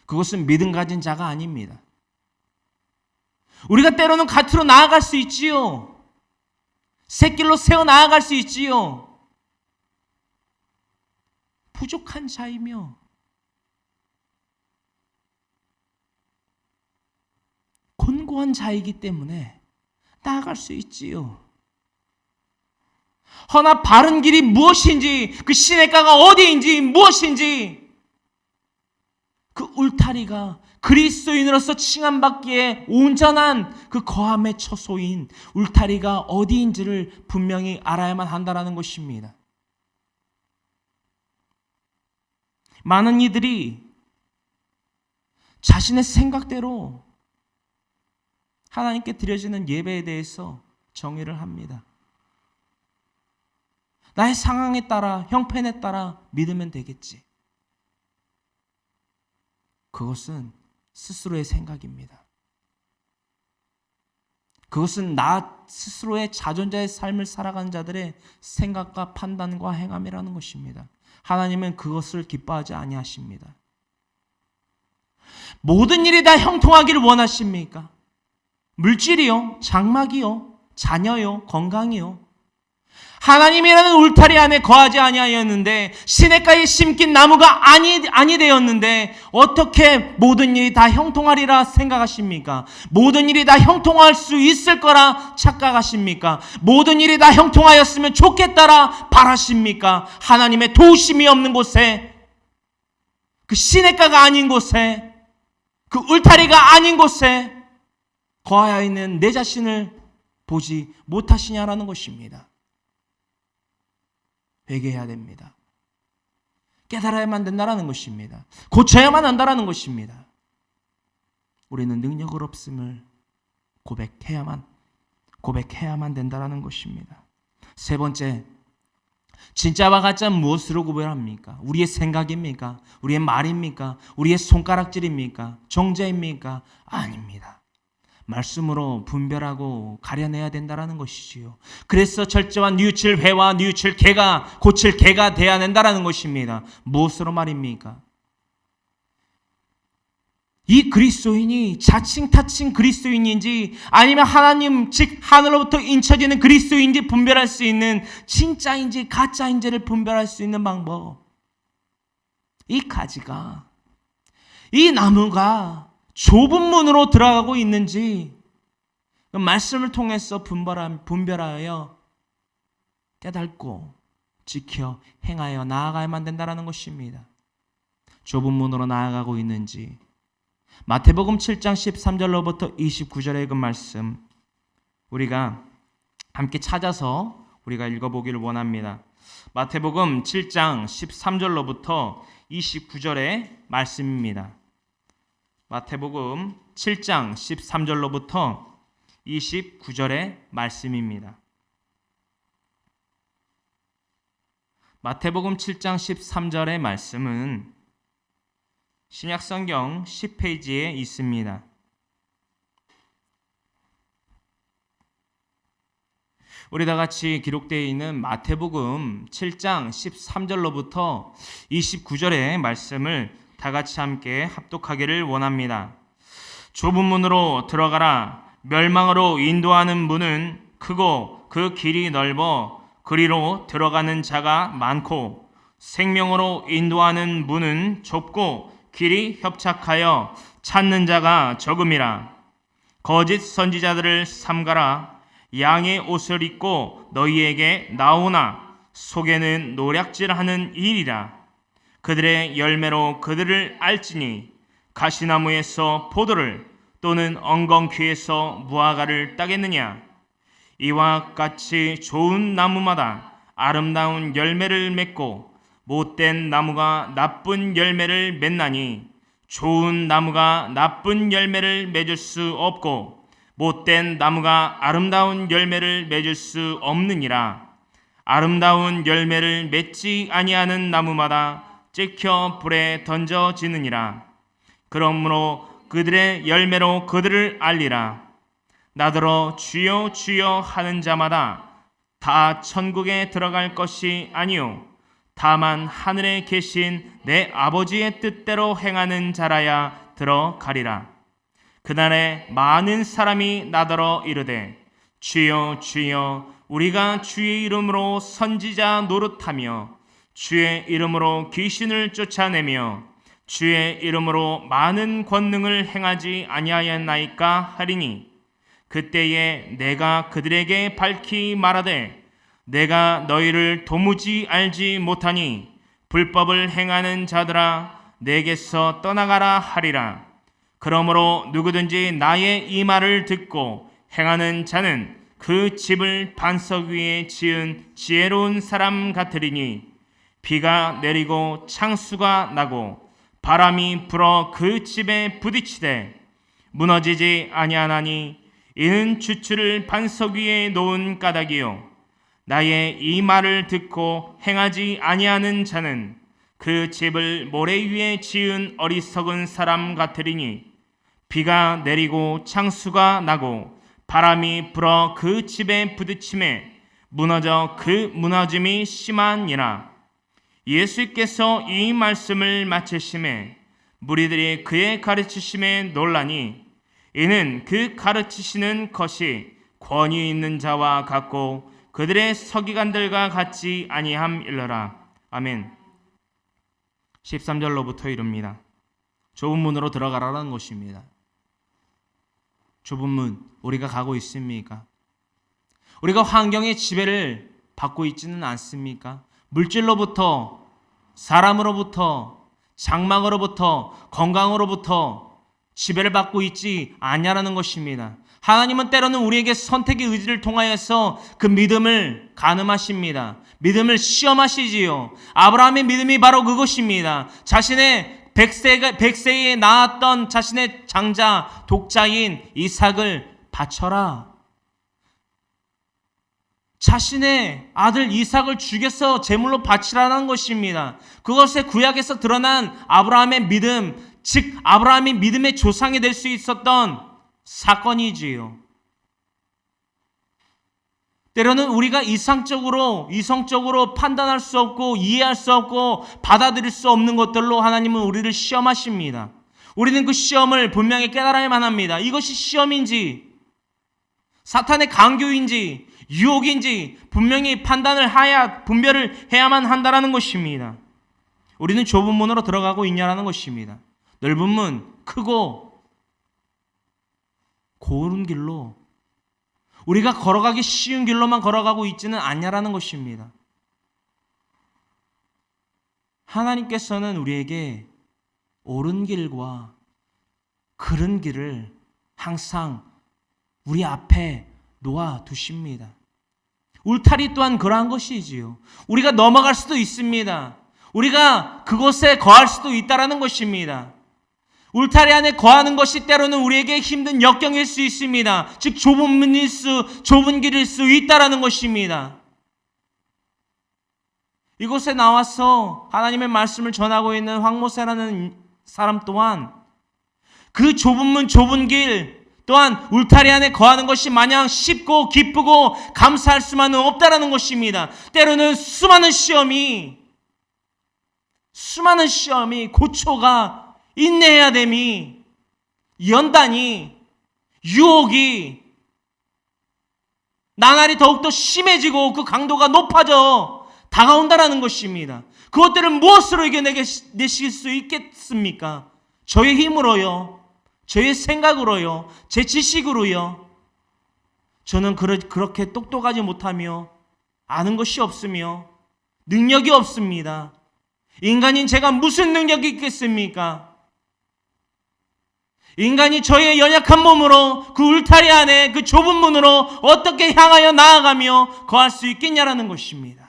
그것은 믿음 가진 자가 아닙니다. 우리가 때로는 겉으로 나아갈 수 있지요. 새길로 세워 나아갈 수 있지요. 부족한 자이며 곤고한 자이기 때문에 나아갈 수 있지요. 허나 바른 길이 무엇인지, 그 시냇가가 어디인지, 무엇인지, 그 울타리가 그리스도인으로서 칭함받기에 온전한 그 거함의 처소인 울타리가 어디인지를 분명히 알아야만 한다는 것입니다. 많은 이들이 자신의 생각대로 하나님께 드려지는 예배에 대해서 정의를 합니다. 나의 상황에 따라, 형편에 따라 믿으면 되겠지. 그것은 스스로의 생각입니다. 그것은 나 스스로의 자존자의 삶을 살아가는 자들의 생각과 판단과 행함이라는 것입니다. 하나님은 그것을 기뻐하지 아니하십니다. 모든 일이 다 형통하기를 원하십니까? 물질이요, 장막이요, 자녀요, 건강이요. 하나님이라는 울타리 안에 거하지 아니하였는데 시냇가에 심긴 나무가 아니 되었는데 어떻게 모든 일이 다 형통하리라 생각하십니까? 모든 일이 다 형통할 수 있을 거라 착각하십니까? 모든 일이 다 형통하였으면 좋겠다라 바라십니까? 하나님의 도우심이 없는 곳에, 그 시냇가가 아닌 곳에, 그 울타리가 아닌 곳에 거하여 있는 내 자신을 보지 못하시냐라는 것입니다. 회개해야 됩니다. 깨달아야만 된다는 것입니다. 고쳐야만 한다는 것입니다. 우리는 능력을 없음을 고백해야만 된다는 것입니다. 세 번째, 진짜와 가짜는 무엇으로 구별합니까? 우리의 생각입니까? 우리의 말입니까? 우리의 손가락질입니까? 정죄입니까? 아닙니다. 말씀으로 분별하고 가려내야 된다는 것이지요. 그래서 철저한 뉘우칠 회와 뉘우칠 개가, 고칠 개가 돼야 된다는 것입니다. 무엇으로 말입니까? 이 그리스도인이 자칭 타칭 그리스도인인지 아니면 하나님 즉 하늘로부터 인쳐지는 그리스도인지 분별할 수 있는 진짜인지 가짜인지를 분별할 수 있는 방법. 이 가지가, 이 나무가 좁은 문으로 들어가고 있는지 그 말씀을 통해서 분별하여 깨닫고 지켜 행하여 나아가야만 된다는 것입니다. 좁은 문으로 나아가고 있는지. 마태복음 7장 13절로부터 29절의 그 말씀 우리가 함께 찾아서 우리가 읽어보기를 원합니다. 마태복음 7장 13절로부터 29절의 말씀입니다. 마태복음 7장 13절로부터 29절의 말씀입니다. 마태복음 7장 13절의 말씀은 신약성경 10페이지에 있습니다. 우리 다 같이 기록되어 있는 마태복음 7장 13절로부터 29절의 말씀을 다 같이 함께 합독하기를 원합니다. 좁은 문으로 들어가라. 멸망으로 인도하는 문은 크고 그 길이 넓어 그리로 들어가는 자가 많고 생명으로 인도하는 문은 좁고 길이 협착하여 찾는 자가 적음이라. 거짓 선지자들을 삼가라. 양의 옷을 입고 너희에게 나오나 속에는 노략질하는 일이라. 그들의 열매로 그들을 알지니 가시나무에서 포도를 또는 엉겅퀴에서 무화과를 따겠느냐. 이와 같이 좋은 나무마다 아름다운 열매를 맺고 못된 나무가 나쁜 열매를 맺나니 좋은 나무가 나쁜 열매를 맺을 수 없고 못된 나무가 아름다운 열매를 맺을 수 없느니라. 아름다운 열매를 맺지 아니하는 나무마다 찍혀 불에 던져지느니라. 그러므로 그들의 열매로 그들을 알리라. 나더러 주여 주여 하는 자마다 다 천국에 들어갈 것이 아니요 다만 하늘에 계신 내 아버지의 뜻대로 행하는 자라야 들어가리라. 그날에 많은 사람이 나더러 이르되 주여 주여 우리가 주의 이름으로 선지자 노릇하며 주의 이름으로 귀신을 쫓아내며 주의 이름으로 많은 권능을 행하지 아니하였나이까 하리니 그때에 내가 그들에게 밝히 말하되 내가 너희를 도무지 알지 못하니 불법을 행하는 자들아 내게서 떠나가라 하리라. 그러므로 누구든지 나의 이 말을 듣고 행하는 자는 그 집을 반석 위에 지은 지혜로운 사람 같으리니 비가 내리고 창수가 나고 바람이 불어 그 집에 부딪히되 무너지지 아니하나니 이는 주추를 반석 위에 놓은 까닭이요 나의 이 말을 듣고 행하지 아니하는 자는 그 집을 모래 위에 지은 어리석은 사람 같으리니 비가 내리고 창수가 나고 바람이 불어 그 집에 부딪힘에 무너져 그 무너짐이 심하니라. 예수께서 이 말씀을 마치심에 무리들이 그의 가르치심에 놀라니 이는 그 가르치시는 것이 권위 있는 자와 같고 그들의 서기관들과 같지 아니함일러라. 아멘. 13절로부터 이릅니다. 좁은 문으로 들어가라는 것입니다. 좁은 문 우리가 가고 있습니까? 우리가 환경의 지배를 받고 있지는 않습니까? 물질로부터, 사람으로부터, 장막으로부터, 건강으로부터 지배를 받고 있지 않냐라는 것입니다. 하나님은 때로는 우리에게 선택의 의지를 통하여서 그 믿음을 가늠하십니다. 믿음을 시험하시지요. 아브라함의 믿음이 바로 그것입니다. 자신의 100세에 낳았던 자신의 장자, 독자인 이삭을 바쳐라. 자신의 아들 이삭을 죽여서 제물로 바치라는 것입니다. 그것에 구약에서 드러난 아브라함의 믿음, 즉 아브라함이 믿음의 조상이 될 수 있었던 사건이지요. 때로는 우리가 이성적으로 판단할 수 없고 이해할 수 없고 받아들일 수 없는 것들로 하나님은 우리를 시험하십니다. 우리는 그 시험을 분명히 깨달아야만 합니다. 이것이 시험인지 사탄의 강교인지 유혹인지 분명히 분별을 해야만 한다는 것입니다. 우리는 좁은 문으로 들어가고 있냐라는 것입니다. 넓은 문, 크고 고운 길로 우리가 걸어가기 쉬운 길로만 걸어가고 있지는 않냐라는 것입니다. 하나님께서는 우리에게 옳은 길과 그른 길을 항상 우리 앞에 놓아두십니다. 울타리 또한 그러한 것이지요. 우리가 넘어갈 수도 있습니다. 우리가 그곳에 거할 수도 있다라는 것입니다. 울타리 안에 거하는 것이 때로는 우리에게 힘든 역경일 수 있습니다. 즉 좁은 길일 수 있다라는 것입니다. 이곳에 나와서 하나님의 말씀을 전하고 있는 황모세라는 사람 또한 그 좁은 길 또한 울타리 안에 거하는 것이 마냥 쉽고 기쁘고 감사할 수만은 없다라는 것입니다. 때로는 수많은 시험이 고초가 인내해야 됨이 연단이 유혹이 나날이 더욱더 심해지고 그 강도가 높아져 다가온다라는 것입니다. 그것들을 무엇으로 이겨내실 수 있겠습니까? 저의 힘으로요, 저의 생각으로요, 제 지식으로요. 저는 그렇게 똑똑하지 못하며 아는 것이 없으며 능력이 없습니다. 인간인 제가 무슨 능력이 있겠습니까? 인간이 저의 연약한 몸으로 그 울타리 안에 그 좁은 문으로 어떻게 향하여 나아가며 거할 수 있겠냐라는 것입니다.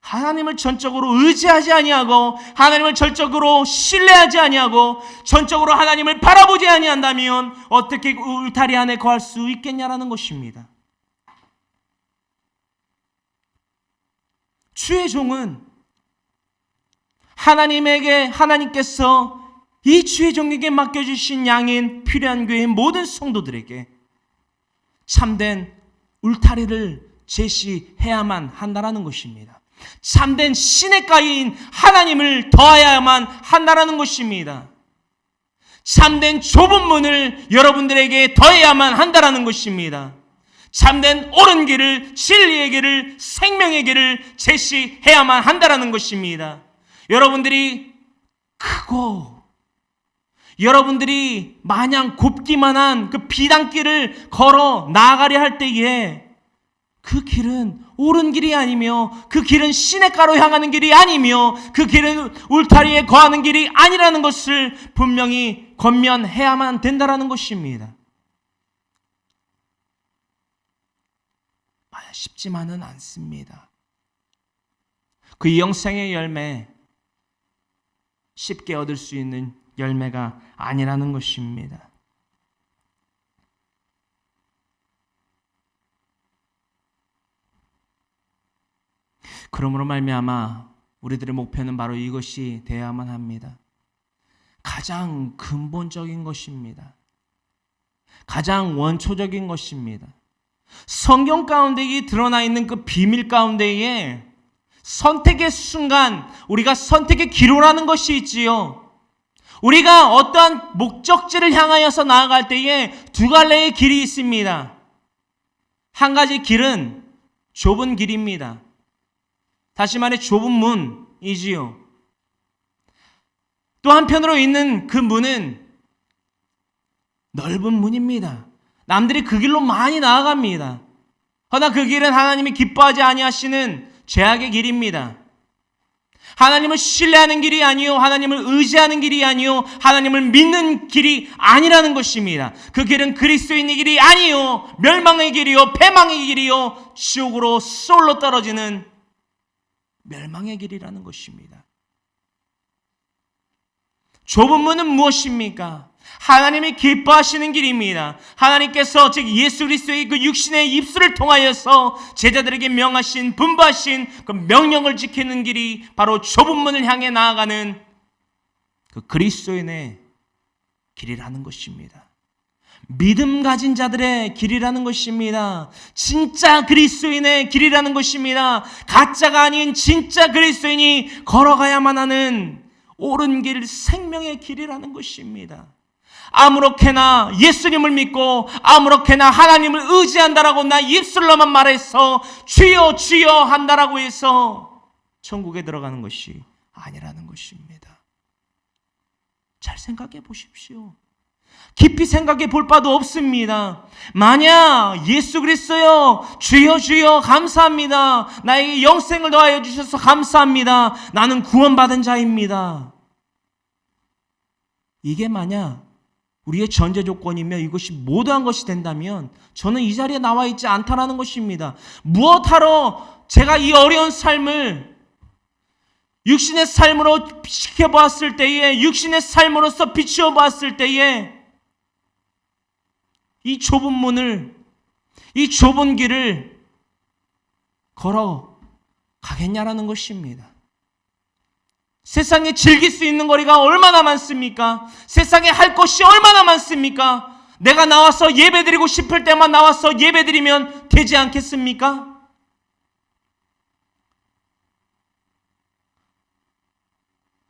하나님을 전적으로 의지하지 아니하고 하나님을 전적으로 신뢰하지 아니하고 전적으로 하나님을 바라보지 아니한다면 어떻게 울타리 안에 거할 수 있겠냐라는 것입니다. 주의 종은 하나님께서 이 주의 종에게 맡겨주신 양인 필요한 교회의 모든 성도들에게 참된 울타리를 제시해야만 한다는 것입니다. 참된 시냇가인 하나님을 더해야만 한다는 것입니다. 참된 좁은 문을 여러분들에게 더해야만 한다는 것입니다. 참된 옳은 길을, 진리의 길을, 생명의 길을 제시해야만 한다는 것입니다. 여러분들이 크고 여러분들이 마냥 곱기만 한 그 비단길을 걸어 나아가려 할 때에 그 길은 옳은 길이 아니며 그 길은 시냇가로 향하는 길이 아니며 그 길은 울타리에 거하는 길이 아니라는 것을 분명히 권면해야만 된다는 것입니다. 쉽지만은 않습니다. 그 영생의 열매 쉽게 얻을 수 있는 열매가 아니라는 것입니다. 그러므로 말미암아 우리들의 목표는 바로 이것이 되어야만 합니다. 가장 근본적인 것입니다. 가장 원초적인 것입니다. 성경 가운데 드러나 있는 그 비밀 가운데에 선택의 순간 우리가 선택의 기로라는 것이 있지요. 우리가 어떠한 목적지를 향하여서 나아갈 때에 두 갈래의 길이 있습니다. 한 가지 길은 좁은 길입니다. 다시 말해 좁은 문이지요. 또 한편으로 있는 그 문은 넓은 문입니다. 남들이 그 길로 많이 나아갑니다. 그러나 그 길은 하나님이 기뻐하지 아니하시는 죄악의 길입니다. 하나님을 신뢰하는 길이 아니요, 하나님을 의지하는 길이 아니요, 하나님을 믿는 길이 아니라는 것입니다. 그 길은 그리스도인의 길이 아니요, 멸망의 길이요, 패망의 길이요, 지옥으로 쏠로 떨어지는 멸망의 길이라는 것입니다. 좁은 문은 무엇입니까? 하나님이 기뻐하시는 길입니다. 하나님께서 즉 예수 그리스도의 그 육신의 입술을 통하여서 제자들에게 명하신 분부하신 그 명령을 지키는 길이 바로 좁은 문을 향해 나아가는 그 그리스도인의 길이라는 것입니다. 믿음 가진 자들의 길이라는 것입니다. 진짜 그리스도인의 길이라는 것입니다. 가짜가 아닌 진짜 그리스도인이 걸어가야만 하는 옳은 길, 생명의 길이라는 것입니다. 아무렇게나 예수님을 믿고 아무렇게나 하나님을 의지한다라고 나 입술로만 말해서 주여 주여 한다라고 해서 천국에 들어가는 것이 아니라는 것입니다. 잘 생각해 보십시오. 깊이 생각해 볼 바도 없습니다. 만약 예수 그리스도여 주여 주여 감사합니다. 나에게 영생을 더하여 주셔서 감사합니다. 나는 구원받은 자입니다. 이게 만약 우리의 전제 조건이며 이것이 모두한 것이 된다면 저는 이 자리에 나와 있지 않다라는 것입니다. 무엇하러 제가 이 어려운 삶을 육신의 삶으로 지켜보았을 때에, 육신의 삶으로서 비추어 보았을 때에 이 좁은 문을, 이 좁은 길을 걸어 가겠냐라는 것입니다. 세상에 즐길 수 있는 거리가 얼마나 많습니까? 세상에 할 것이 얼마나 많습니까? 내가 나와서 예배드리고 싶을 때만 나와서 예배드리면 되지 않겠습니까?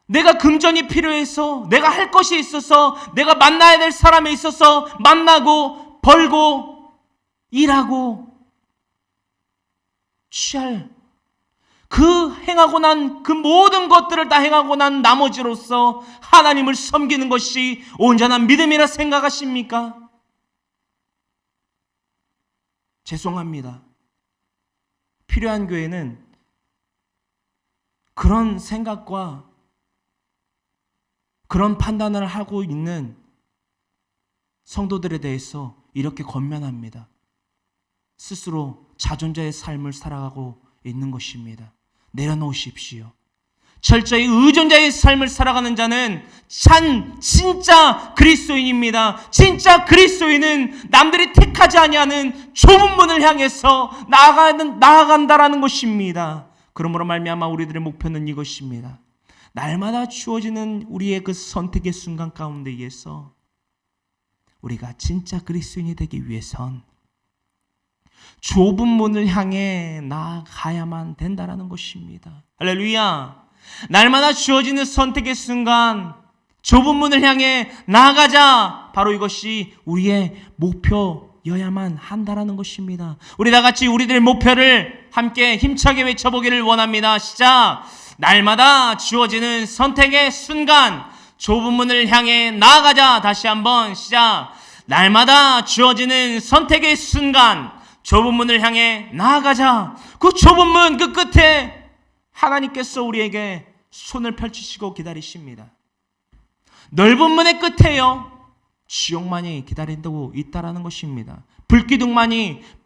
내가 금전이 필요해서, 내가 할 것이 있어서, 내가 만나야 될 사람에 있어서 만나고 벌고 일하고 취할 그 행하고 난 그 모든 것들을 다 행하고 난 나머지로서 하나님을 섬기는 것이 온전한 믿음이라 생각하십니까? 죄송합니다. 필요한 교회는 그런 생각과 그런 판단을 하고 있는 성도들에 대해서 이렇게 권면합니다. 스스로 자존자의 삶을 살아가고 있는 것입니다. 내려놓으십시오. 철저히 의존자의 삶을 살아가는 자는 진짜 그리스도인입니다. 진짜 그리스도인은 남들이 택하지 아니하는 좁은 문을 향해서 나아간다라는 것입니다. 그러므로 말미암아 우리들의 목표는 이것입니다. 날마다 주어지는 우리의 그 선택의 순간 가운데에서 우리가 진짜 그리스도인이 되기 위해선 좁은 문을 향해 나아가야만 된다라는 것입니다. 할렐루야. 날마다 주어지는 선택의 순간 좁은 문을 향해 나아가자. 바로 이것이 우리의 목표여야만 한다라는 것입니다. 우리 다 같이 우리들의 목표를 함께 힘차게 외쳐보기를 원합니다. 시작. 날마다 주어지는 선택의 순간 좁은 문을 향해 나아가자. 다시 한번 시작. 날마다 주어지는 선택의 순간 좁은 문을 향해 나아가자. 그 좁은 문 그 끝에 하나님께서 우리에게 손을 펼치시고 기다리십니다. 넓은 문의 끝에요 지옥만이 기다린다고 있다라는 것입니다.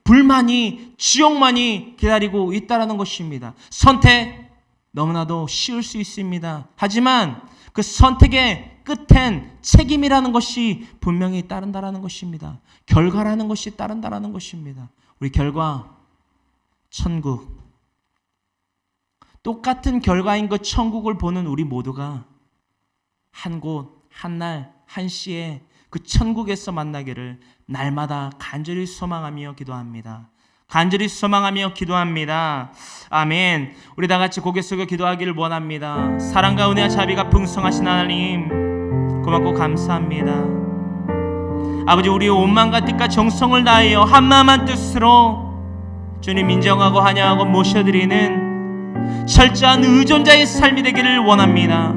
불만이 지옥만이 기다리고 있다라는 것입니다. 선택 너무나도 쉬울 수 있습니다. 하지만 그 선택의 끝엔 책임이라는 것이 분명히 따른다라는 것입니다. 결과라는 것이 따른다라는 것입니다. 우리 결과 천국, 똑같은 결과인 그 천국을 보는 우리 모두가 한 곳, 한 날, 한 시에 그 천국에서 만나기를 날마다 간절히 소망하며 기도합니다. 간절히 소망하며 기도합니다. 아멘. 우리 다 같이 고개 숙여 기도하기를 원합니다. 사랑과 은혜와 자비가 풍성하신 하나님 고맙고 감사합니다. 아버지, 우리의 온 마음과 뜻과 정성을 다하여 한마음 한뜻으로 주님 인정하고 환영하고 모셔드리는 철저한 의존자의 삶이 되기를 원합니다.